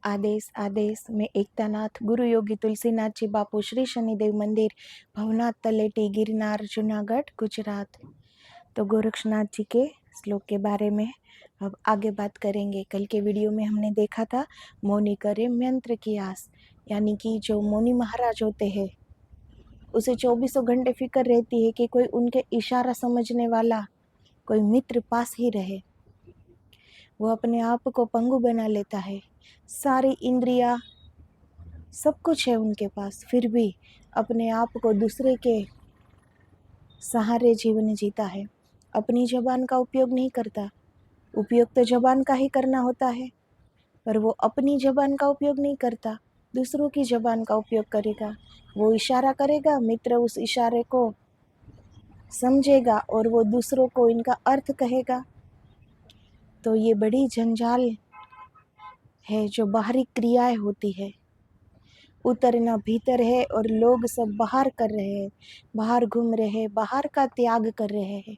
आदेश आदेश मैं एकतानाथ गुरु योगी तुलसीनाथ जी बापू श्री शनिदेव मंदिर भवनाथ तलेटी गिरनार जूनागढ़ गुजरात। तो गोरक्षनाथ जी के श्लोक के बारे में अब आगे बात करेंगे। कल के वीडियो में हमने देखा था मौनी करे मंत्र की आस, यानी कि जो मौनी महाराज होते हैं उसे 24 घंटे फिक्र रहती है कि कोई उनके इशारा समझने वाला कोई मित्र पास ही रहे। वो अपने आप को पंगु बना लेता है, सारी इंद्रियां सब कुछ है उनके पास, फिर भी अपने आप को दूसरे के सहारे जीवन जीता है। अपनी जबान का उपयोग नहीं करता। उपयोग तो जबान का ही करना होता है, पर वो अपनी जबान का उपयोग नहीं करता, दूसरों की जबान का उपयोग करेगा। वो इशारा करेगा, मित्र उस इशारे को समझेगा और वो दूसरों को इनका अर्थ कहेगा। तो ये बड़ी जंजाल है जो बाहरी क्रियाएं होती है, उतरना भीतर है और लोग सब बाहर कर रहे हैं, बाहर घूम रहे हैं, बाहर का त्याग कर रहे हैं।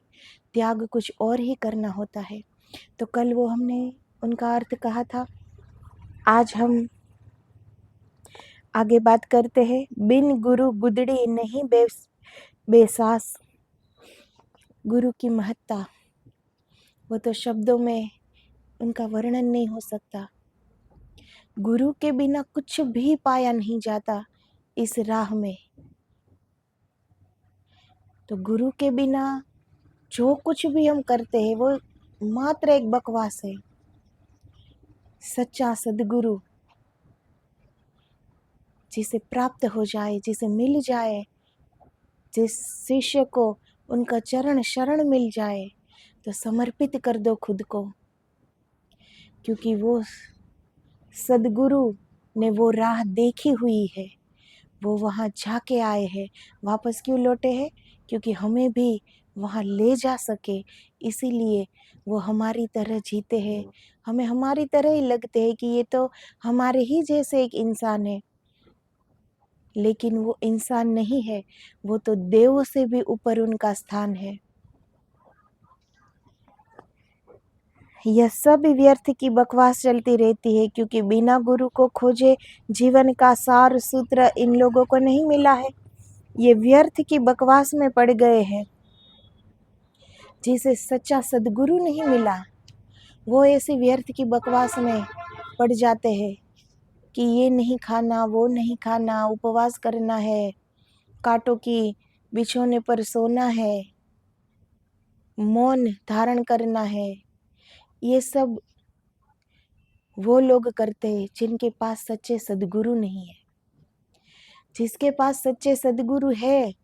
त्याग कुछ और ही करना होता है। तो कल वो हमने उनका अर्थ कहा था। आज हम आगे बात करते हैं। बिन गुरु गुदड़ी नहीं बेसास। गुरु की महत्ता वो तो शब्दों में उनका वर्णन नहीं हो सकता। गुरु के बिना कुछ भी पाया नहीं जाता इस राह में। तो गुरु के बिना जो कुछ भी हम करते हैं वो मात्र एक बकवास है। सच्चा सदगुरु जिसे प्राप्त हो जाए, जिसे मिल जाए, जिस शिष्य को उनका चरण शरण मिल जाए, तो समर्पित कर दो खुद को, क्योंकि वो सदगुरु ने वो राह देखी हुई है, वो वहाँ जाके आए हैं। वापस क्यों लौटे हैं? क्योंकि हमें भी वहाँ ले जा सके, इसीलिए वो हमारी तरह जीते हैं। हमें हमारी तरह ही लगते हैं कि ये तो हमारे ही जैसे एक इंसान है, लेकिन वो इंसान नहीं है, वो तो देवों से भी ऊपर उनका स्थान है। यह सब व्यर्थ की बकवास चलती रहती है, क्योंकि बिना गुरु को खोजे जीवन का सार सूत्र इन लोगों को नहीं मिला है। ये व्यर्थ की बकवास में पड़ गए हैं। जिसे सच्चा सदगुरु नहीं मिला, वो ऐसी व्यर्थ की बकवास में पड़ जाते हैं कि ये नहीं खाना, वो नहीं खाना, उपवास करना है, कांटों की बिछौने पर सोना है, मौन धारण करना है। ये सब वो लोग करते हैं जिनके पास सच्चे सदगुरु नहीं है। जिसके पास सच्चे सदगुरु है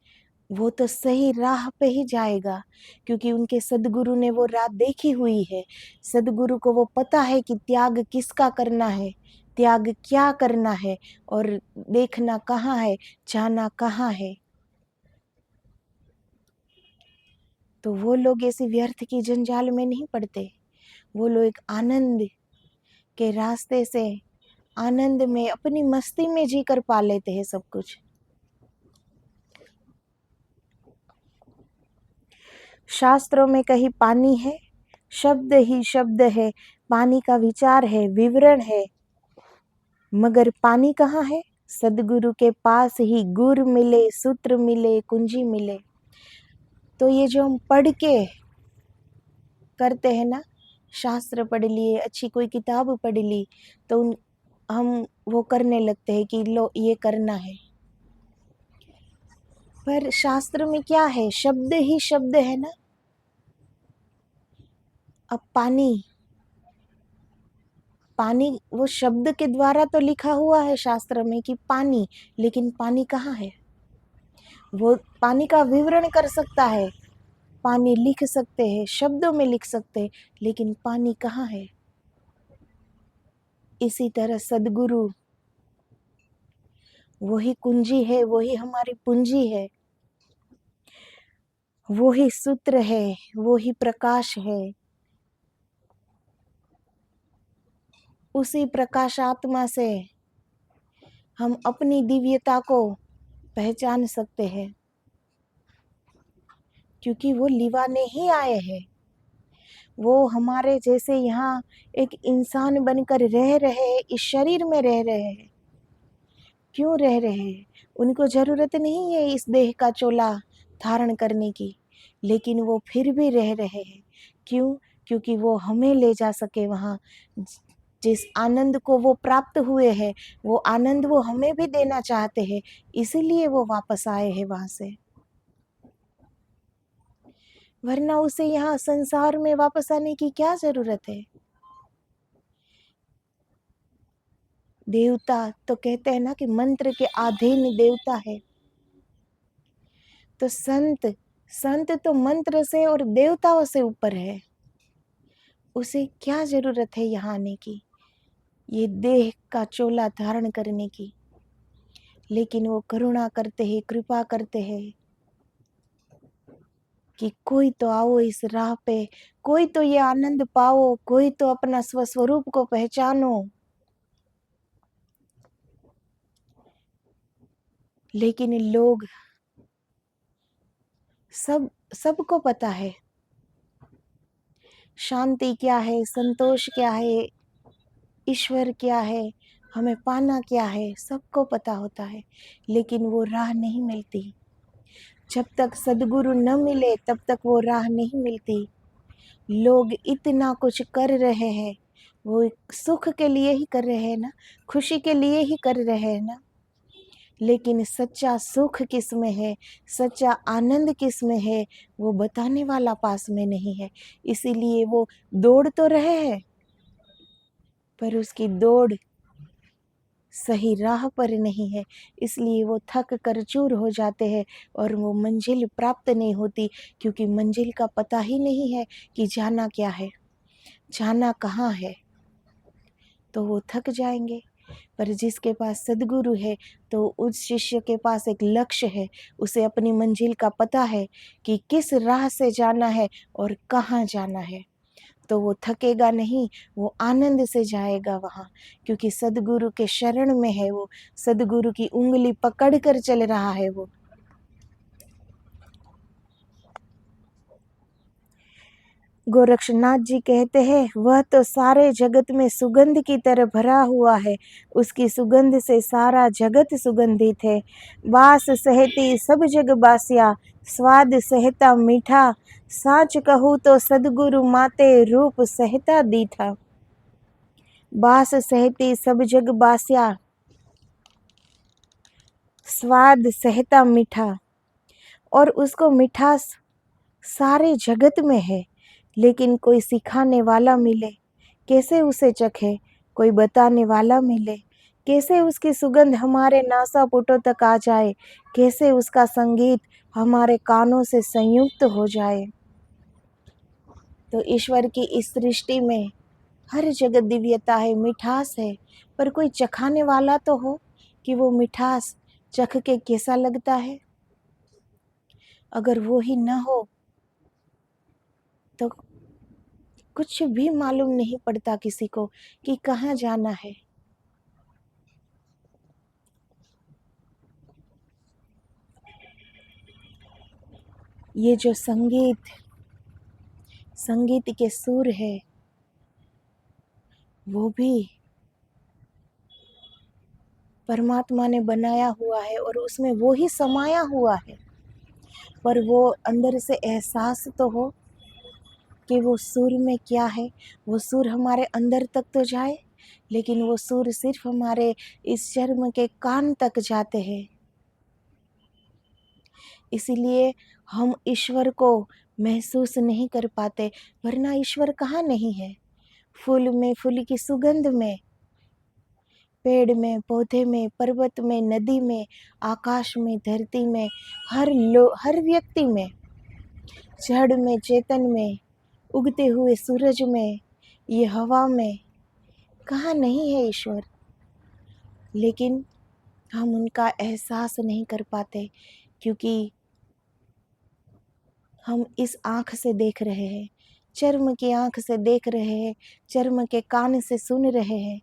वो तो सही राह पे ही जाएगा, क्योंकि उनके सदगुरु ने वो राह देखी हुई है। सदगुरु को वो पता है कि त्याग किसका करना है, त्याग क्या करना है, और देखना कहाँ है, जाना कहाँ है। तो वो लोग ऐसी व्यर्थ की जंजाल में नहीं पड़ते। वो लोग एक आनंद के रास्ते से, आनंद में, अपनी मस्ती में जीकर पा लेते हैं सब कुछ। शास्त्रों में कहीं पानी है, शब्द ही शब्द है, पानी का विचार है, विवरण है, मगर पानी कहाँ है? सदगुरु के पास ही गुर मिले, सूत्र मिले, कुंजी मिले। तो ये जो हम पढ़ के करते हैं ना, शास्त्र पढ़ लिए, अच्छी कोई किताब पढ़ ली, तो हम वो करने लगते हैं कि लो ये करना है। पर शास्त्र में क्या है? शब्द ही शब्द है ना। अब पानी वो शब्द के द्वारा तो लिखा हुआ है शास्त्र में कि पानी, लेकिन पानी कहाँ है? वो पानी का विवरण कर सकता है, पानी लिख सकते हैं, शब्दों में लिख सकते हैं, लेकिन पानी कहाँ है? इसी तरह सदगुरु वही कुंजी है, वही हमारी पूंजी है, वही सूत्र है, वही प्रकाश है। उसी प्रकाश आत्मा से हम अपनी दिव्यता को पहचान सकते हैं, क्योंकि वो लिवाने ही आए हैं। वो हमारे जैसे यहाँ एक इंसान बनकर रह रहे हैं, इस शरीर में रह रहे हैं। क्यों रह रहे हैं? उनको ज़रूरत नहीं है इस देह का चोला धारण करने की, लेकिन वो फिर भी रह रहे हैं। क्यों? क्योंकि वो हमें ले जा सके वहाँ। जिस आनंद को वो प्राप्त हुए हैं, वो आनंद वो हमें भी देना चाहते हैं, इसीलिए वो वापस आए हैं वहाँ से। वरना उसे यहाँ संसार में वापस आने की क्या ज़रूरत है? देवता तो कहते हैं ना कि मंत्र के अधीन देवता है। तो संत संत तो मंत्र से और देवताओं से ऊपर है। उसे क्या जरूरत है यहाँ आने की, ये देह का चोला धारण करने की। लेकिन वो करुणा करते हैं, कृपा करते हैं कि कोई तो आओ इस राह पे, कोई तो ये आनंद पाओ, कोई तो अपना स्वस्वरूप को पहचानो। लेकिन लोग सबको पता है शांति क्या है, संतोष क्या है, ईश्वर क्या है, हमें पाना क्या है, सबको पता होता है। लेकिन वो राह नहीं मिलती। जब तक सदगुरु न मिले तब तक वो राह नहीं मिलती। लोग इतना कुछ कर रहे हैं, वो सुख के लिए ही कर रहे हैं ना, खुशी के लिए ही कर रहे हैं ना। लेकिन सच्चा सुख किस में है, सच्चा आनंद किस में है, वो बताने वाला पास में नहीं है। इसीलिए वो दौड़ तो रहे हैं, पर उसकी दौड़ सही राह पर नहीं है। इसलिए वो थक कर चूर हो जाते हैं और वो मंजिल प्राप्त नहीं होती, क्योंकि मंजिल का पता ही नहीं है कि जाना क्या है, जाना कहाँ है। तो वो थक जाएंगे। पर जिसके पास सदगुरु है, तो उस शिष्य के पास एक लक्ष्य है, उसे अपनी मंजिल का पता है कि किस राह से जाना है और कहाँ जाना है। तो वो थकेगा नहीं, वो आनंद से जाएगा वहाँ, क्योंकि सदगुरु के शरण में है वो, सदगुरु की उंगली पकड़ कर चल रहा है वो। गोरक्षनाथ जी कहते हैं, वह तो सारे जगत में सुगंध की तरह भरा हुआ है, उसकी सुगंध से सारा जगत सुगंधित है। बास सहती सब जग बासिया, स्वाद सहता मीठा, साच कहूँ तो सदगुरु माते रूप सहता दीठा। बास सहती सब जग बासिया, स्वाद सहता मीठा, और उसको मिठास सारे जगत में है। लेकिन कोई सिखाने वाला मिले, कैसे उसे चखे, कोई बताने वाला मिले, कैसे उसकी सुगंध हमारे नासापुटों तक आ जाए, कैसे उसका संगीत हमारे कानों से संयुक्त हो जाए। तो ईश्वर की इस सृष्टि में हर जगह दिव्यता है, मिठास है, पर कोई चखाने वाला तो हो कि वो मिठास चख के कैसा लगता है। अगर वो ही न हो तो कुछ भी मालूम नहीं पड़ता किसी को कि कहाँ जाना है। ये जो संगीत के सुर है, वो भी परमात्मा ने बनाया हुआ है और उसमें वो ही समाया हुआ है। पर वो अंदर से एहसास तो हो कि वो सुर में क्या है। वो सुर हमारे अंदर तक तो जाए, लेकिन वो सुर सिर्फ हमारे इस चर्म के कान तक जाते हैं। इसीलिए हम ईश्वर को महसूस नहीं कर पाते। वरना ईश्वर कहाँ नहीं है। फूल में, फूल की सुगंध में, पेड़ में, पौधे में, पर्वत में, नदी में, आकाश में, धरती में, हर व्यक्ति में, जड़ में, चेतन में, उगते हुए सूरज में, ये हवा में, कहाँ नहीं है ईश्वर। लेकिन हम उनका एहसास नहीं कर पाते, क्योंकि हम इस आँख से देख रहे हैं, चर्म की आँख से देख रहे हैं, चर्म के कान से सुन रहे हैं।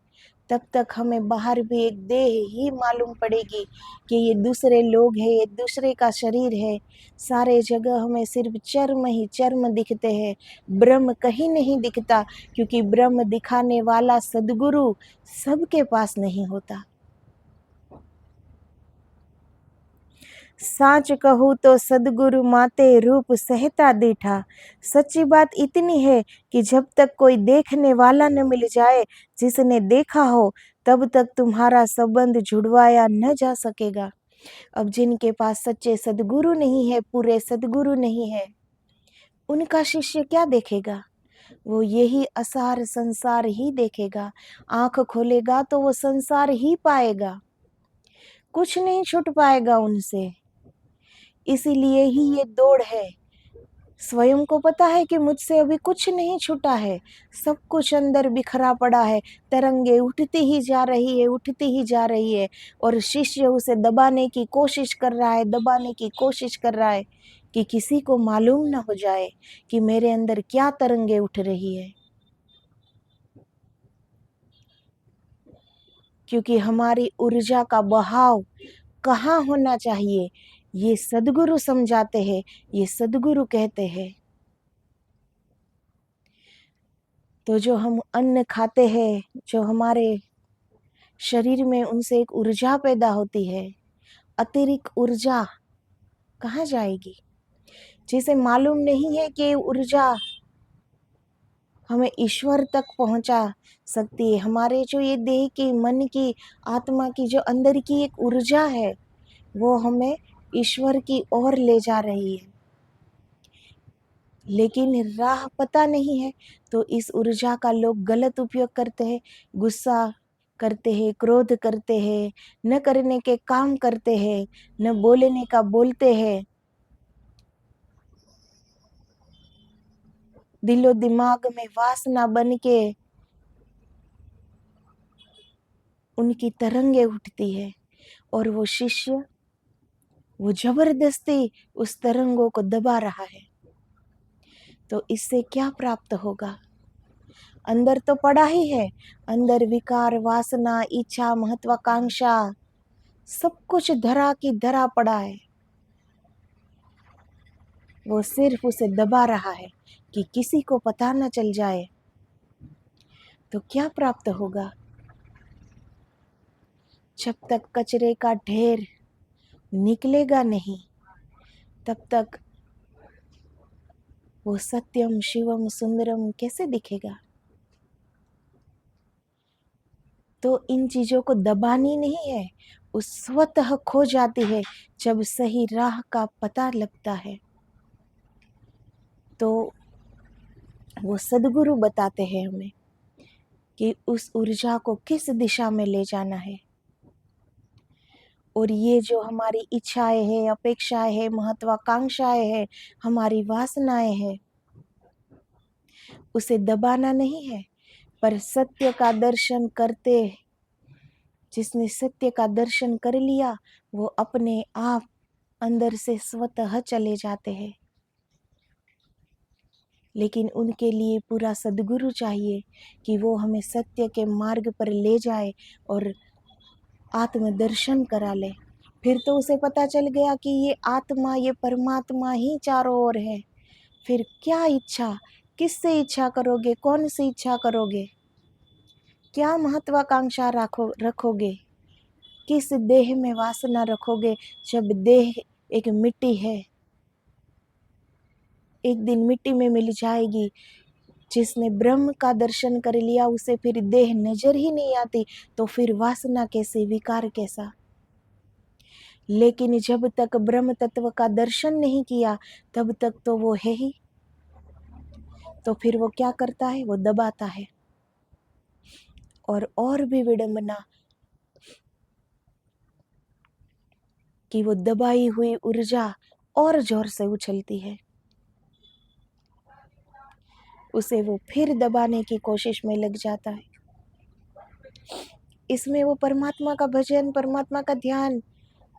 तब तक हमें बाहर भी एक देह ही मालूम पड़ेगी कि ये दूसरे लोग हैं, ये दूसरे का शरीर है। सारे जगह हमें सिर्फ चर्म ही चर्म दिखते हैं, ब्रह्म कहीं नहीं दिखता, क्योंकि ब्रह्म दिखाने वाला सद्गुरु सबके पास नहीं होता। साच कहूँ तो सदगुरु माते रूप सहता दीठा। सच्ची बात इतनी है कि जब तक कोई देखने वाला न मिल जाए जिसने देखा हो, तब तक तुम्हारा संबंध जुड़वाया न जा सकेगा। अब जिनके पास सच्चे सदगुरु नहीं है, पूरे सदगुरु नहीं है, उनका शिष्य क्या देखेगा? वो यही असार संसार ही देखेगा। आंख खोलेगा तो वो संसार ही पाएगा, कुछ नहीं छूट पाएगा उनसे। इसीलिए ही ये दौड़ है। स्वयं को पता है कि मुझसे अभी कुछ नहीं छूटा है, सब कुछ अंदर बिखरा पड़ा है, तरंगे उठती ही जा रही है, उठती ही जा रही है, और शिष्य उसे दबाने की कोशिश कर रहा है, दबाने की कोशिश कर रहा है कि किसी को मालूम ना हो जाए कि मेरे अंदर क्या तरंगे उठ रही है। क्योंकि हमारी ऊर्जा का बहाव कहाँ होना चाहिए, ये सद्गुरु समझाते हैं, ये सद्गुरु कहते हैं। तो जो हम अन्न खाते हैं, जो हमारे शरीर में, उनसे एक ऊर्जा पैदा होती है। अतिरिक्त ऊर्जा कहाँ जाएगी? जिसे मालूम नहीं है कि ऊर्जा हमें ईश्वर तक पहुंचा सकती है। हमारे जो ये देह की, मन की, आत्मा की जो अंदर की एक ऊर्जा है, वो हमें ईश्वर की ओर ले जा रही है, लेकिन राह पता नहीं है। तो इस ऊर्जा का लोग गलत उपयोग करते हैं, गुस्सा करते हैं, क्रोध करते हैं, न करने के काम करते हैं, न बोलने का बोलते हैं। दिलो दिमाग में वासना बन के उनकी तरंगे उठती है, और वो शिष्य वो जबरदस्ती उस तरंगों को दबा रहा है। तो इससे क्या प्राप्त होगा? अंदर तो पड़ा ही है, अंदर विकार, वासना, इच्छा, महत्वाकांक्षा, सब कुछ धरा की धरा पड़ा है। वो सिर्फ उसे दबा रहा है कि किसी को पता न चल जाए। तो क्या प्राप्त होगा? जब तक कचरे का ढेर निकलेगा नहीं, तब तक वो सत्यम शिवम सुंदरम कैसे दिखेगा? तो इन चीजों को दबानी नहीं है, उस स्वतः खो जाती है जब सही राह का पता लगता है। तो वो सद्गुरु बताते हैं हमें कि उस ऊर्जा को किस दिशा में ले जाना है। और ये जो हमारी इच्छाएं हैं, अपेक्षाएं हैं, महत्वाकांक्षाएं हैं, हमारी वासनाएं हैं, उसे दबाना नहीं है, पर सत्य का दर्शन करते, जिसने सत्य का दर्शन कर लिया, वो अपने आप अंदर से स्वतः चले जाते हैं। लेकिन उनके लिए पूरा सद्गुरु चाहिए कि वो हमें सत्य के मार्ग पर ले जाए और आत्मदर्शन करा ले। फिर तो उसे पता चल गया कि ये आत्मा, ये परमात्मा ही चारों ओर है। फिर क्या इच्छा, किससे इच्छा करोगे, कौन सी इच्छा करोगे, क्या महत्वाकांक्षा रखोगे, किस देह में वासना रखोगे? जब देह एक मिट्टी है, एक दिन मिट्टी में मिल जाएगी। जिसने ब्रह्म का दर्शन कर लिया, उसे फिर देह नजर ही नहीं आती, तो फिर वासना कैसे, विकार कैसा? लेकिन जब तक ब्रह्म तत्व का दर्शन नहीं किया, तब तक तो वो है ही। तो फिर वो क्या करता है? वो दबाता है। और भी विडंबना कि वो दबाई हुई ऊर्जा और जोर से उछलती है, उसे वो फिर दबाने की कोशिश में लग जाता है। इसमें वो परमात्मा का भजन, परमात्मा का ध्यान,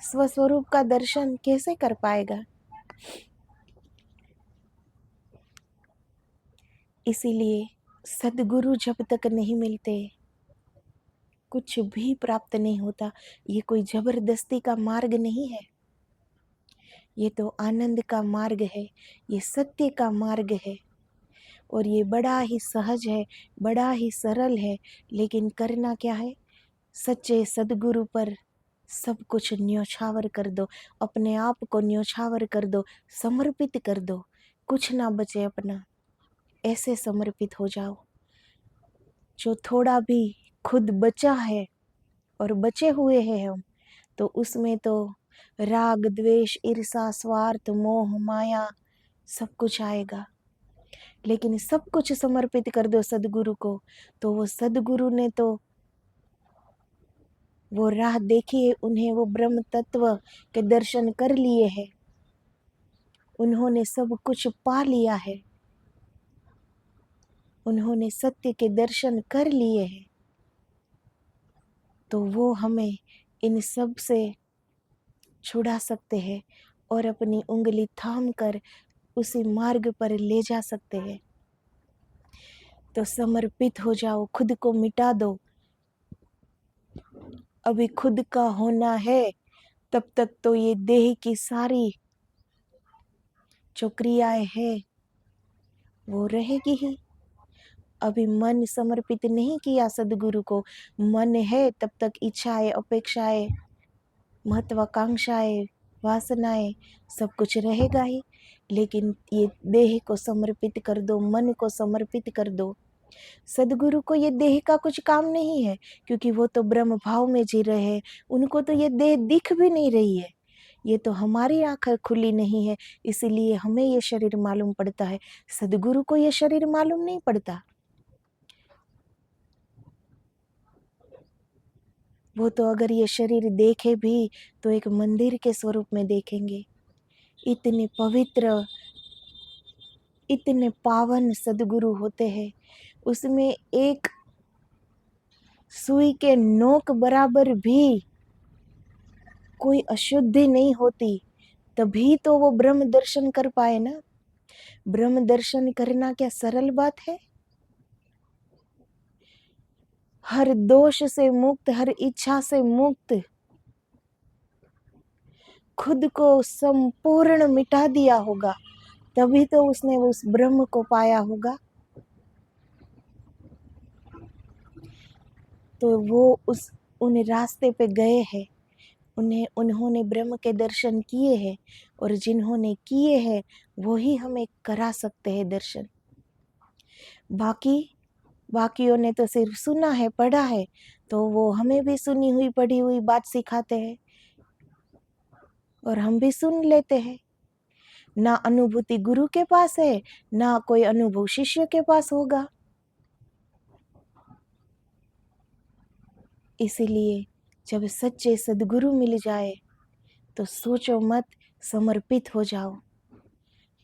स्वस्वरूप का दर्शन कैसे कर पाएगा? इसीलिए सद्गुरु जब तक नहीं मिलते, कुछ भी प्राप्त नहीं होता। ये कोई जबरदस्ती का मार्ग नहीं है, ये तो आनंद का मार्ग है, ये सत्य का मार्ग है। और ये बड़ा ही सहज है, बड़ा ही सरल है। लेकिन करना क्या है? सच्चे सदगुरु पर सब कुछ न्योछावर कर दो, अपने आप को न्योछावर कर दो, समर्पित कर दो, कुछ ना बचे अपना। ऐसे समर्पित हो जाओ। जो थोड़ा भी खुद बचा है और बचे हुए हैं हम, तो उसमें तो राग द्वेष ईर्षा स्वार्थ मोह माया सब कुछ आएगा। लेकिन सब कुछ समर्पित कर दो सदगुरु को, तो वो सदगुरु ने तो वो राह देखी है, उन्हें वो ब्रह्म तत्व के दर्शन कर लिए हैं, उन्होंने सब कुछ पा लिया है, उन्होंने सत्य के दर्शन कर लिए हैं। तो वो हमें इन सब से छुड़ा सकते हैं और अपनी उंगली थाम कर उसी मार्ग पर ले जा सकते हैं। तो समर्पित हो जाओ, खुद को मिटा दो। अभी खुद का होना है, तब तक तो ये देह की सारी जो क्रियाएं हैं वो रहेगी ही। अभी मन समर्पित नहीं किया सदगुरु को, मन है तब तक इच्छाएं अपेक्षाएं महत्वाकांक्षाएं वासनाएं सब कुछ रहेगा ही। लेकिन ये देह को समर्पित कर दो, मन को समर्पित कर दो। सदगुरु को ये देह का कुछ काम नहीं है, क्योंकि वो तो ब्रह्म भाव में जी रहे हैं। उनको तो ये देह दिख भी नहीं रही है, ये तो हमारी आंखें खुली नहीं है, इसीलिए हमें ये शरीर मालूम पड़ता है। सदगुरु को ये शरीर मालूम नहीं पड़ता। वो तो अगर ये शरीर देखे भी तो एक मंदिर के स्वरूप में देखेंगे। इतने पवित्र, इतने पावन सदगुरु होते हैं, उसमें एक सुई के नोक बराबर भी कोई अशुद्धि नहीं होती, तभी तो वो ब्रह्म दर्शन कर पाए ना। ब्रह्म दर्शन करना क्या सरल बात है? हर दोष से मुक्त, हर इच्छा से मुक्त, खुद को संपूर्ण मिटा दिया होगा, तभी तो उसने उस ब्रह्म को पाया होगा। तो वो उन रास्ते पे गए हैं, उन्होंने ब्रह्म के दर्शन किए हैं, और जिन्होंने किए हैं वो ही हमें करा सकते हैं दर्शन। बाकियों ने तो सिर्फ सुना है, पढ़ा है, तो वो हमें भी सुनी हुई पढ़ी हुई बात सिखाते हैं और हम भी सुन लेते हैं। ना अनुभूति गुरु के पास है, ना कोई अनुभव शिष्य के पास होगा। इसीलिए जब सच्चे सदगुरु मिल जाए तो सोचो मत, समर्पित हो जाओ,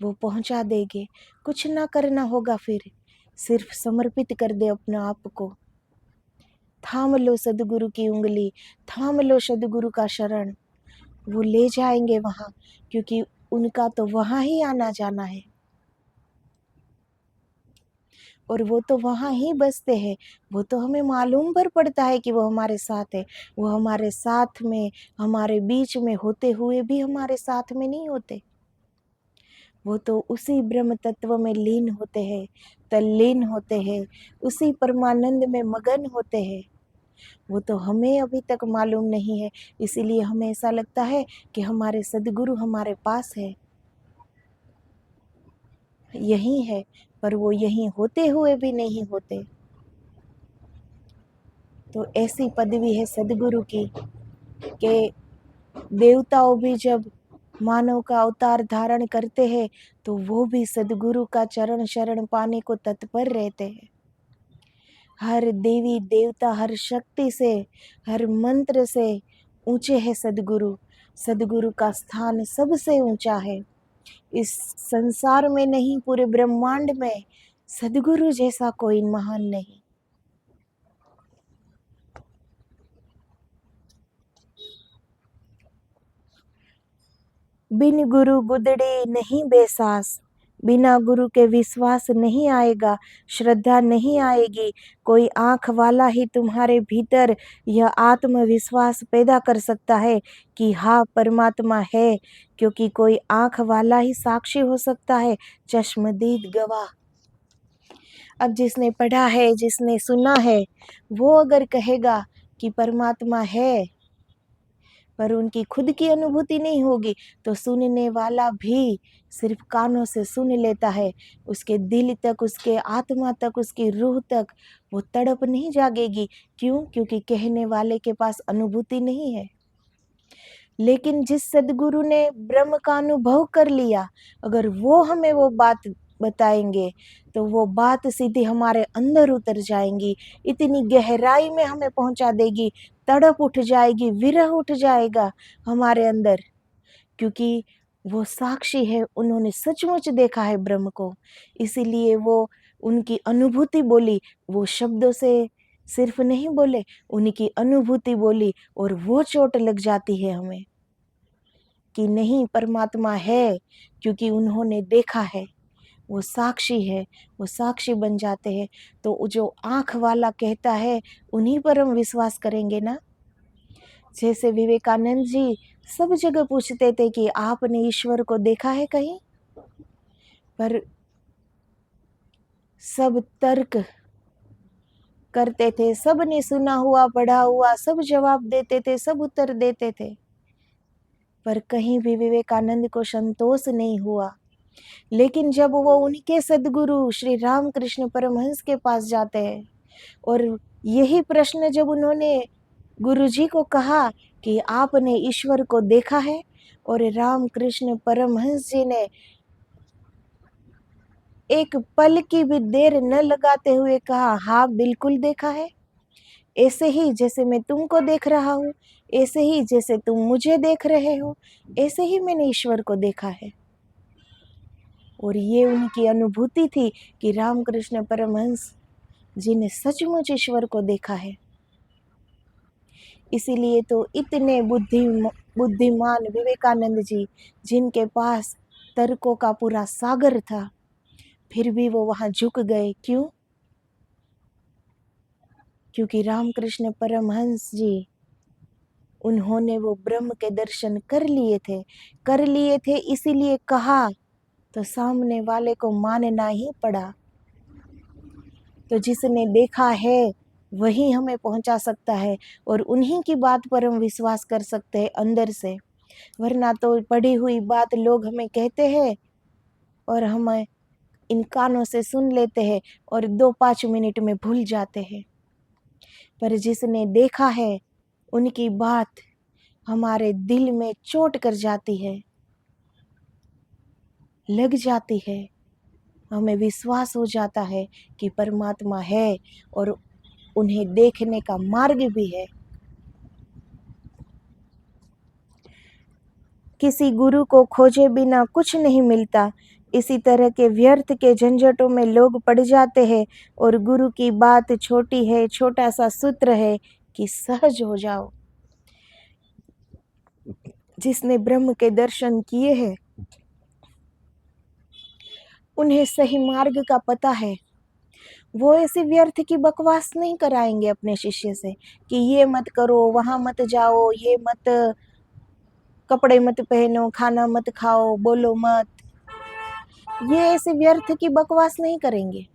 वो पहुंचा देंगे। कुछ ना करना होगा, फिर सिर्फ समर्पित कर दे अपने आप को। थाम लो सदगुरु की उंगली, थाम लो सदगुरु का शरण, वो ले जाएंगे वहां, क्योंकि उनका तो वहां ही आना जाना है और वो तो वहां ही बसते हैं। वो तो हमें मालूम भर पड़ता है कि वो हमारे साथ है। वो हमारे साथ में, हमारे बीच में होते हुए भी हमारे साथ में नहीं होते। वो तो उसी ब्रह्म तत्व में लीन होते हैं, तल्लीन होते हैं, उसी परमानंद में मगन होते हैं। वो तो हमें अभी तक मालूम नहीं है, इसीलिए हमें ऐसा लगता है कि हमारे सदगुरु हमारे पास है, यही है, पर वो यहीं होते हुए भी नहीं होते। तो ऐसी पदवी है सदगुरु की कि देवताओं भी जब मानव का अवतार धारण करते हैं तो वो भी सदगुरु का चरण शरण पाने को तत्पर रहते हैं। हर देवी देवता, हर शक्ति से, हर मंत्र से ऊंचे है सदगुरु। सदगुरु का स्थान सबसे ऊंचा है। इस संसार में नहीं, पूरे ब्रह्मांड में सदगुरु जैसा कोई महान नहीं। बिन गुरु गुदड़े नहीं बेसास, बिना गुरु के विश्वास नहीं आएगा, श्रद्धा नहीं आएगी। कोई आँख वाला ही तुम्हारे भीतर यह आत्मविश्वास पैदा कर सकता है कि हाँ परमात्मा है, क्योंकि कोई आँख वाला ही साक्षी हो सकता है, चश्मदीद गवाह। अब जिसने पढ़ा है, जिसने सुना है, वो अगर कहेगा कि परमात्मा है पर उनकी खुद की अनुभूति नहीं होगी, तो सुनने वाला भी सिर्फ कानों से सुन लेता है, उसके दिल तक, उसके आत्मा तक, उसकी रूह तक वो तड़प नहीं जागेगी। क्यों? क्योंकि कहने वाले के पास अनुभूति नहीं है। लेकिन जिस सदगुरु ने ब्रह्म का अनुभव कर लिया, अगर वो हमें वो बात बताएंगे तो वो बात सीधी हमारे अंदर उतर जाएंगी, इतनी गहराई में हमें पहुंचा देगी, तड़प उठ जाएगी, विरह उठ जाएगा हमारे अंदर, क्योंकि वो साक्षी है, उन्होंने सचमुच देखा है ब्रह्म को। इसीलिए वो उनकी अनुभूति बोली, वो शब्दों से सिर्फ नहीं बोले, उनकी अनुभूति बोली, और वो चोट लग जाती है हमें कि नहीं परमात्मा है, क्योंकि उन्होंने देखा है, वो साक्षी है, वो साक्षी बन जाते हैं। तो जो आँख वाला कहता है उन्हीं पर हम विश्वास करेंगे ना। जैसे विवेकानंद जी सब जगह पूछते थे कि आपने ईश्वर को देखा है कहीं, पर सब तर्क करते थे, सब ने सुना हुआ पढ़ा हुआ सब जवाब देते थे, सब उत्तर देते थे, पर कहीं भी विवेकानंद को संतोष नहीं हुआ। लेकिन जब वो उनके सदगुरु श्री रामकृष्ण परमहंस के पास जाते हैं और यही प्रश्न जब उन्होंने गुरुजी को कहा कि आपने ईश्वर को देखा है, और रामकृष्ण परमहंस जी ने एक पल की भी देर न लगाते हुए कहा, हाँ बिल्कुल देखा है, ऐसे ही जैसे मैं तुमको देख रहा हूँ, ऐसे ही जैसे तुम मुझे देख रहे हो, ऐसे ही मैंने ईश्वर को देखा है। और ये उनकी अनुभूति थी कि रामकृष्ण परमहंस जी ने सचमुच ईश्वर को देखा है। इसीलिए तो इतने बुद्धिमान विवेकानंद जी, जिनके पास तर्कों का पूरा सागर था, फिर भी वो वहां झुक गए। क्यों? क्योंकि रामकृष्ण परमहंस जी, उन्होंने वो ब्रह्म के दर्शन कर लिए थे, इसीलिए कहा तो सामने वाले को मानना ही पड़ा। तो जिसने देखा है वही हमें पहुंचा सकता है, और उन्हीं की बात पर हम विश्वास कर सकते हैं अंदर से। वरना तो पढ़ी हुई बात लोग हमें कहते हैं और हम इन कानों से सुन लेते हैं और 2-5 मिनट में भूल जाते हैं। पर जिसने देखा है उनकी बात हमारे दिल में चोट कर जाती है, लग जाती है, हमें विश्वास हो जाता है कि परमात्मा है और उन्हें देखने का मार्ग भी है। किसी गुरु को खोजे बिना कुछ नहीं मिलता। इसी तरह के व्यर्थ के झंझटों में लोग पड़ जाते हैं, और गुरु की बात छोटी है, छोटा सा सूत्र है कि सहज हो जाओ। जिसने ब्रह्म के दर्शन किए हैं उन्हें सही मार्ग का पता है। वो ऐसी व्यर्थ की बकवास नहीं कराएंगे अपने शिष्य से कि ये मत करो, वहां मत जाओ, ये मत, कपड़े मत पहनो, खाना मत खाओ, बोलो मत। ये ऐसे व्यर्थ की बकवास नहीं करेंगे।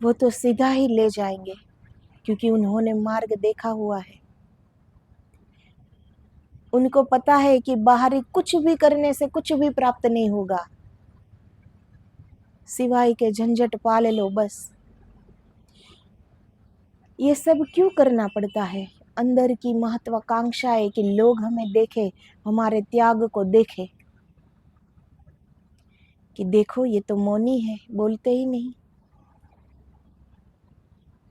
वो तो सीधा ही ले जाएंगे, क्योंकि उन्होंने मार्ग देखा हुआ है। उनको पता है कि बाहरी कुछ भी करने से कुछ भी प्राप्त नहीं होगा, सिवाय के झंझट पाल लो बस। ये सब क्यों करना पड़ता है? अंदर की महत्वाकांक्षा है कि लोग हमें देखें, हमारे त्याग को देखें, कि देखो ये तो मौनी है, बोलते ही नहीं।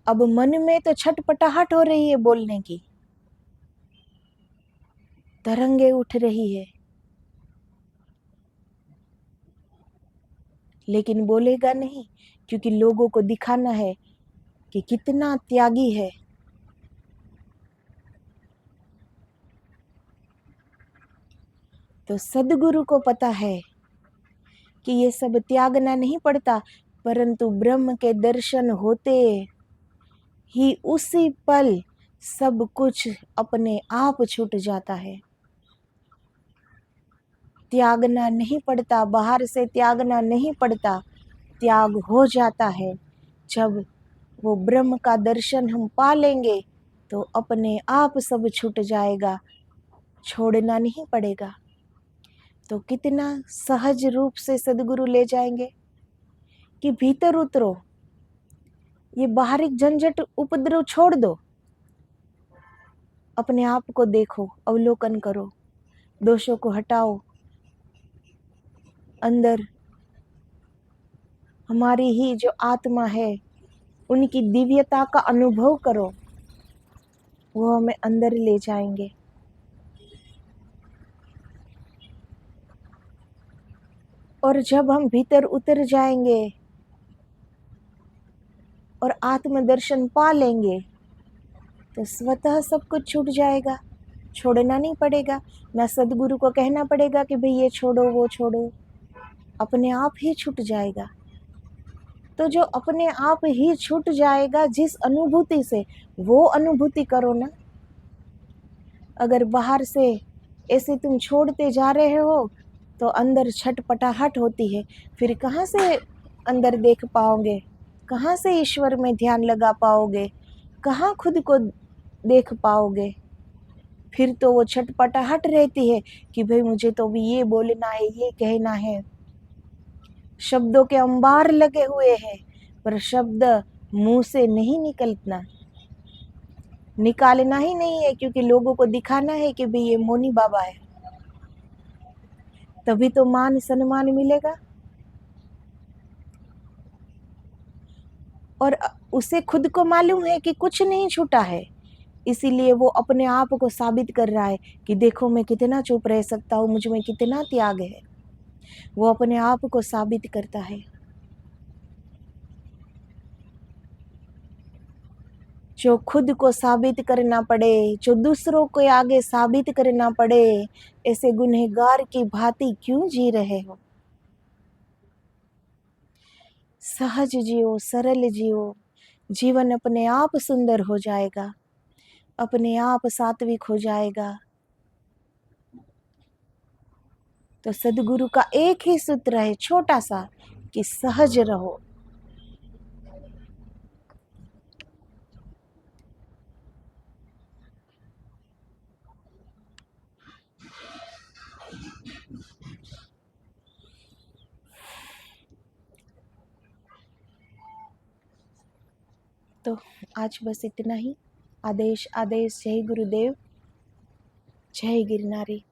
अब मन में तो छटपटाहट हो रही है बोलने की, तरंगे उठ रही है, लेकिन बोलेगा नहीं, क्योंकि लोगों को दिखाना है कि कितना त्यागी है। तो सदगुरु को पता है कि ये सब त्यागना नहीं पड़ता, परंतु ब्रह्म के दर्शन होते ही उसी पल सब कुछ अपने आप छूट जाता है। त्यागना नहीं पड़ता, बाहर से त्यागना नहीं पड़ता, त्याग हो जाता है। जब वो ब्रह्म का दर्शन हम पा लेंगे तो अपने आप सब छूट जाएगा, छोड़ना नहीं पड़ेगा। तो कितना सहज रूप से सदगुरु ले जाएंगे कि भीतर उतरो, ये बाहरी झंझट उपद्रव छोड़ दो, अपने आप को देखो, अवलोकन करो, दोषों को हटाओ, अंदर हमारी ही जो आत्मा है उनकी दिव्यता का अनुभव करो, वो हमें अंदर ले जाएंगे। और जब हम भीतर उतर जाएंगे और आत्मदर्शन पा लेंगे तो स्वतः सब कुछ छूट जाएगा, छोड़ना नहीं पड़ेगा, ना सदगुरु को कहना पड़ेगा कि भाई ये छोड़ो वो छोड़ो, अपने आप ही छूट जाएगा। तो जो अपने आप ही छूट जाएगा जिस अनुभूति से, वो अनुभूति करो ना। अगर बाहर से ऐसे तुम छोड़ते जा रहे हो तो अंदर छटपटाहट होती है, फिर कहाँ से अंदर देख पाओगे, कहाँ से ईश्वर में ध्यान लगा पाओगे, कहाँ खुद को देख पाओगे। फिर तो वो छटपटाहट रहती है कि भाई मुझे तो भी ये बोलना है, ये कहना है, शब्दों के अंबार लगे हुए हैं, पर शब्द मुंह से नहीं निकलना, निकालना ही नहीं है, क्योंकि लोगों को दिखाना है कि भाई ये मौनी बाबा है, तभी तो मान सम्मान मिलेगा। और उसे खुद को मालूम है कि कुछ नहीं छूटा है, इसीलिए वो अपने आप को साबित कर रहा है कि देखो मैं कितना चुप रह सकता हूँ, मुझ में कितना त्याग है। वो अपने आप को साबित करता है। जो खुद को साबित करना पड़े, जो दूसरों को आगे साबित करना पड़े, ऐसे गुनहगार की भांति क्यों जी रहे हो। सहज जियो, सरल जियो, जीवन अपने आप सुंदर हो जाएगा, अपने आप सात्विक हो जाएगा। तो सदगुरु का एक ही सूत्र है छोटा सा, कि सहज रहो। तो आज बस इतना ही। आदेश आदेश। जय गुरुदेव, जय गिरनारी।